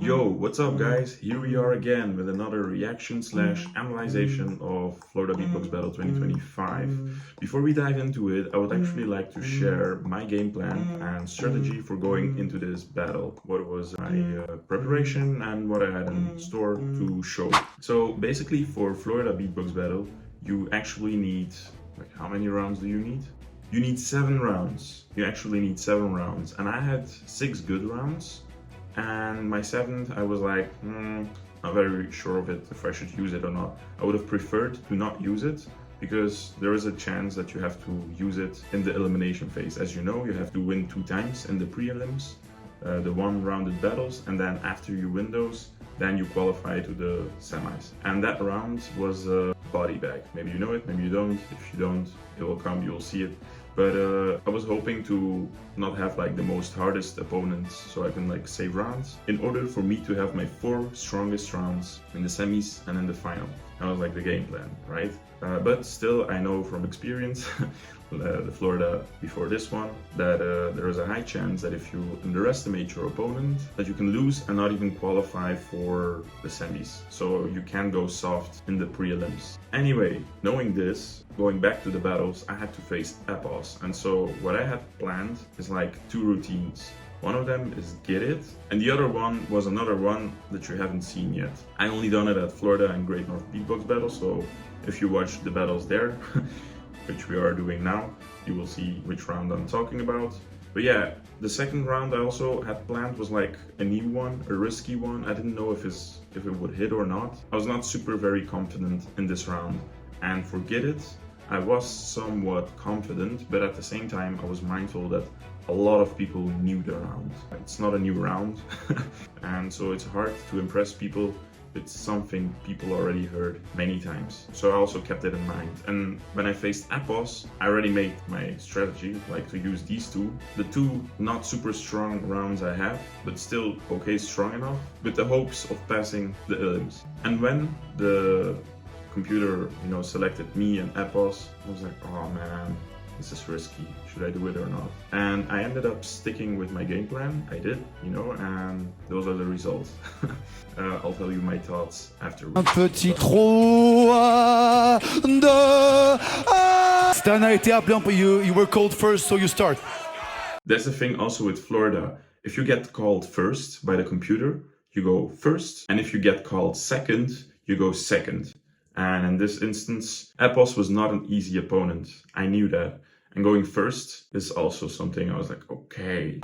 Yo, what's up guys? Here we are again with another reaction slash analyzation of Florida Beatbox Battle 2025. Before we dive into it, I would actually like to share my game plan and strategy for going into this battle. What was my preparation and what I had in store to show. So basically for Florida Beatbox Battle, you actually need, like, how many rounds do you need? You need 7 rounds. You actually need 7 rounds. And I had 6 good rounds. And my 7th, I was like, not very sure of it, if I should use it or not. I would have preferred to not use it, because there is a chance that you have to use it in the elimination phase. As you know, you have to win 2 times in the prelims, the 1-rounded battles, and then after you win those, then you qualify to the semis. And that round was a body bag. Maybe you know it, maybe you don't. If you don't, it will come, you'll see it. But I was hoping to not have like the most hardest opponents, so I can like save rounds in order for me to have my 4 strongest rounds in the semis and in the final. That was like the game plan, right? But still, I know from experience, the Florida before this one, that there is a high chance that if you underestimate your opponent, that you can lose and not even qualify for the semis. So you can go soft in the prelims. Anyway, knowing this, going back to the battles, I had to face Epos. And so what I had planned is like 2 routines. One of them is Get It, and the other one was another one that you haven't seen yet. I only done it at Florida and Great North Beatbox Battle, so if you watch the battles there, which we are doing now, you will see which round I'm talking about. But yeah, the second round I also had planned was like a new one, a risky one. I didn't know if it would hit or not. I was not very confident in this round. And for Get It, I was somewhat confident, but at the same time I was mindful that a lot of people knew the round. It's not a new round, and so it's hard to impress people. It's something people already heard many times. So I also kept it in mind. And when I faced Appos, I already made my strategy, like to use these 2. The 2 not super strong rounds I have, but still okay, strong enough, with the hopes of passing the elims. And when the computer, selected me and Appos, I was like, oh man, this is risky. Should I do it or not? And I ended up sticking with my game plan. I did, and those are the results. I'll tell you my thoughts afterwards. Un petit trou de... Stan a été appelé, you were called first, so you start. That's the thing also with Florida. If you get called first by the computer, you go first. And if you get called second, you go second. And in this instance, Appos was not an easy opponent. I knew that. And going first is also something I was like, okay.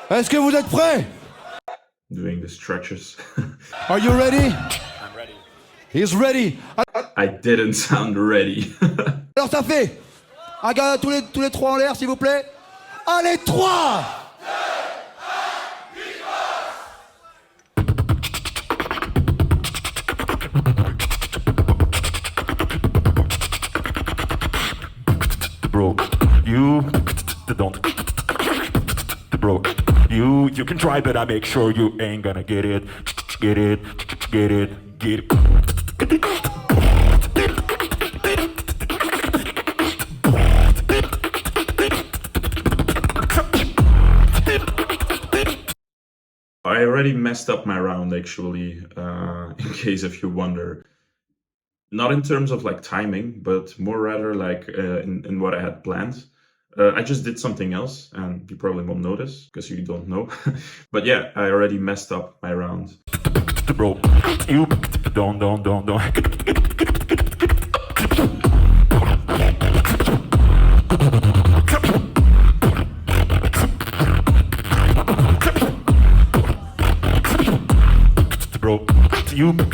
Est-ce que vous êtes prêts? Doing the stretches. Are you ready? I'm ready. He's ready. I didn't sound ready. Alors ça fait un gars tous les 3 en l'air, s'il vous plaît. Allez, 3! Bro, you don't. Bro, you can try, but I make sure you ain't gonna get it. Get it, get it, get it. I already messed up my round actually, in case if you wonder. Not in terms of like timing, but more rather like in what I had planned. I just did something else, and you probably won't notice because you don't know. But yeah, I already messed up my round. Bro, you don't. Bro, you don't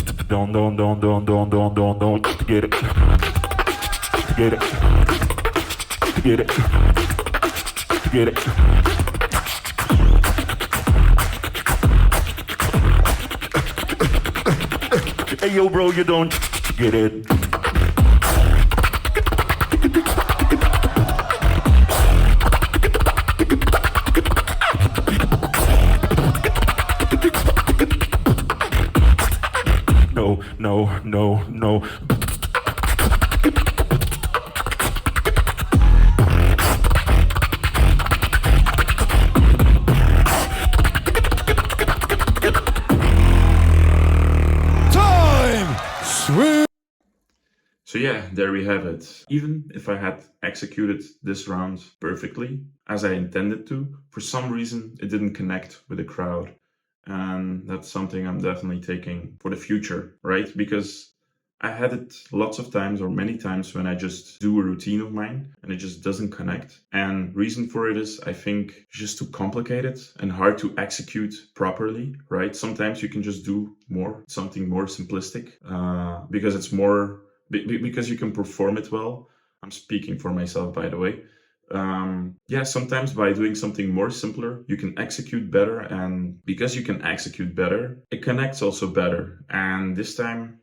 get it. Get it. Get it. Get it. Hey yo bro, you don't get it. No. So yeah, there we have it. Even if I had executed this round perfectly, as I intended to, for some reason it didn't connect with the crowd. And that's something I'm definitely taking for the future, right? Because I had it lots of times or many times when I just do a routine of mine and it just doesn't connect. And reason for it is I think just too complicated and hard to execute properly, right? Sometimes you can just do something more simplistic because it's more, because you can perform it well. I'm speaking for myself, by the way. Yeah, sometimes by doing something more simpler, you can execute better. And because you can execute better, it connects also better. And this time,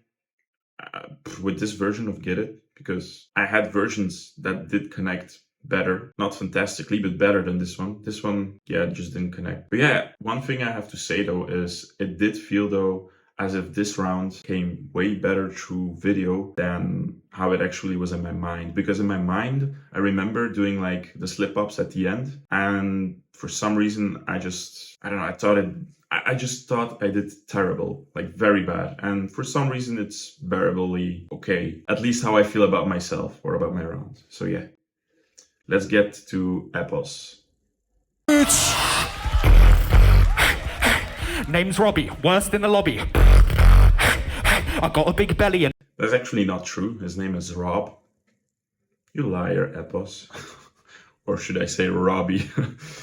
with this version of Get It, because I had versions that did connect better, not fantastically, but better than this one. This one, yeah, it just didn't connect. But yeah, one thing I have to say though is it did feel though as if this round came way better through video than how it actually was in my mind. Because in my mind, I remember doing like the slip ups at the end, and for some reason, I don't know, I just thought I did terrible, like very bad. And for some reason, it's bearably okay. At least how I feel about myself or about my round. So yeah, let's get to Appos. Name's Robbie, worst in the lobby. I got a big belly and That's actually not true. His name is Rob. You liar, Epos. Or should I say Robbie?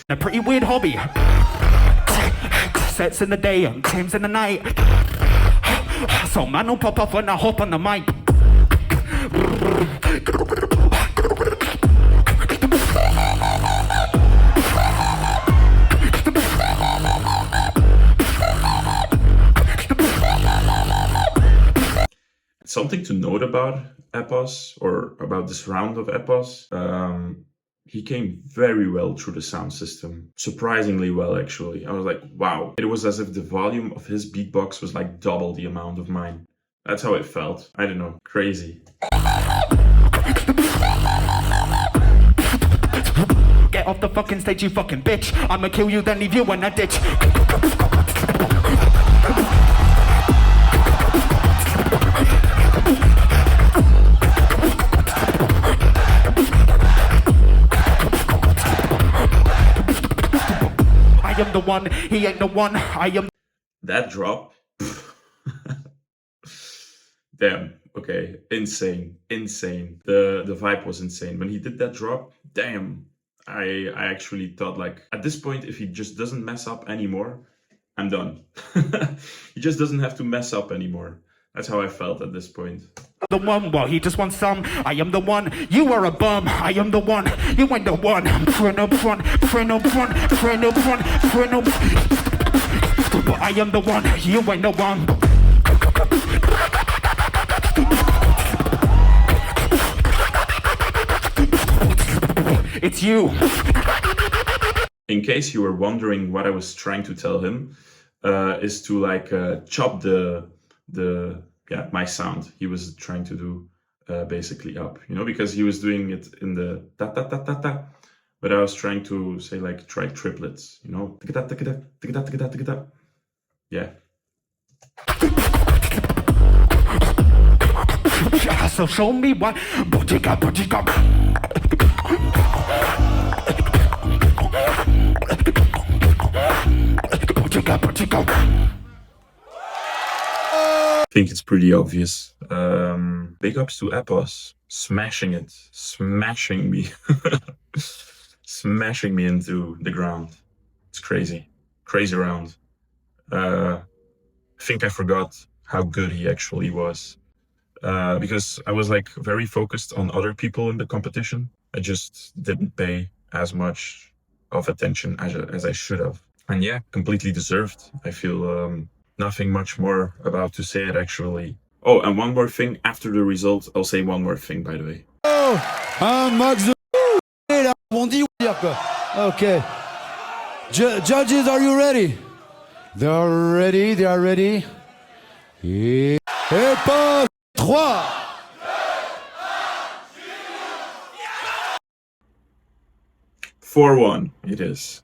a pretty weird hobby. Sets in the day and claims in the night. So man will pop off when I hop on the mic. Something to note about Epos, or about this round of Epos, he came very well through the sound system. Surprisingly well, actually. I was like, wow. It was as if the volume of his beatbox was like double the amount of mine. That's how it felt. I don't know. Crazy. Get off the fucking stage, you fucking bitch. I'ma kill you, then leave you in a ditch. I am the one, he ain't the one. I am. That drop. Damn. Okay. Insane. The vibe was insane. When he did that drop, damn. I actually thought, like, at this point, if he just doesn't mess up anymore, I'm done. He just doesn't have to mess up anymore. That's how I felt at this point. The one, well, he just wants some. I am the one, you are a bum. I am the one, you ain't the one. Friend up front, friend up front, friend up front, friend up. I am the one, you ain't the one. It's you. In case you were wondering what I was trying to tell him, is to like chop my sound. He was trying to do basically up, because he was doing it in the ta ta ta ta ta. But I was trying to say like try triplets, Yeah. So show me what. I think it's pretty obvious. Big ups to Appos, smashing me, smashing me into the ground. It's crazy round. I think I forgot how good he actually was, because I was like very focused on other people in the competition. I just didn't pay as much of attention as I should have. And yeah, completely deserved. I feel nothing much more about to say it, actually. Oh, and one more thing. After the result, I'll say one more thing, by the way. Oh, un max de là, on dit dire quoi. Okay. Judges, are you ready? They are ready. Et pas 3. Four 4-1 it is.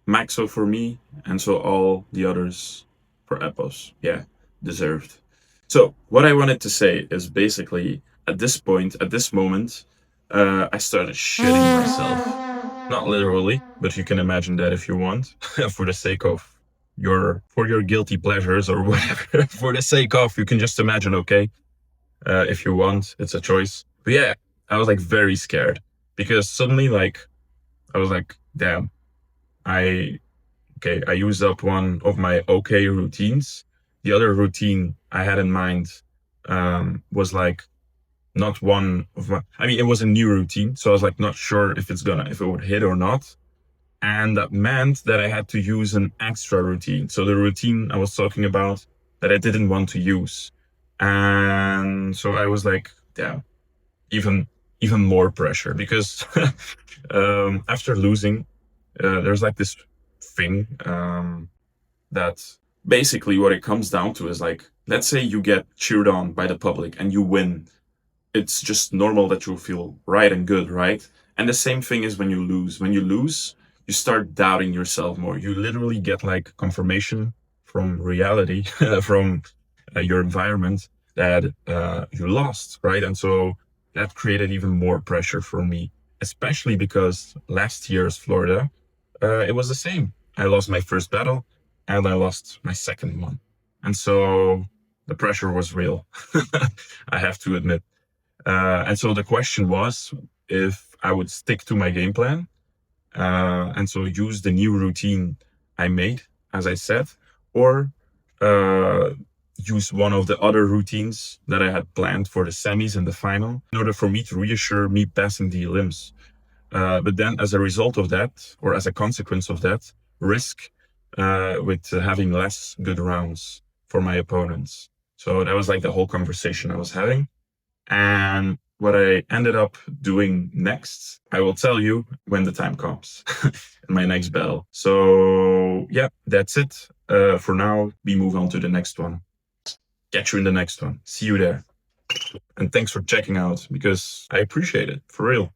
Maxo for me, and so all the others for Appos. Yeah, deserved. So what I wanted to say is basically at this point, at this moment, I started shitting myself. Not literally, but you can imagine that if you want, for the sake of for your guilty pleasures or whatever. For the sake of, you can just imagine, okay? If you want, it's a choice. But yeah, I was like very scared because suddenly, like, I was like, damn, I used up one of my okay routines. The other routine I had in mind was like not one of my, I mean, it was a new routine. So I was like, not sure if it would hit or not. And that meant that I had to use an extra routine. So the routine I was talking about that I didn't want to use. And so I was like, damn, even more pressure because after losing, there's like this thing that basically what it comes down to is like, let's say you get cheered on by the public and you win. It's just normal that you'll feel right and good, right? And the same thing is when you lose. When you lose, you start doubting yourself more. You literally get like confirmation from reality, from your environment that you lost, right? And so that created even more pressure for me, especially because last year's Florida, it was the same. I lost my first battle and I lost my second one. And so the pressure was real, I have to admit. And so the question was if I would stick to my game plan and so use the new routine I made, as I said, or use one of the other routines that I had planned for the semis and the final in order for me to reassure me passing the elims. But then as a result of that, or as a consequence of that, risk with having less good rounds for my opponents. So that was like the whole conversation I was having. And what I ended up doing next, I will tell you when the time comes in my next battle. So yeah, that's it. For now, we move on to the next one. Catch you in the next one. See you there. And thanks for checking out because I appreciate it, for real.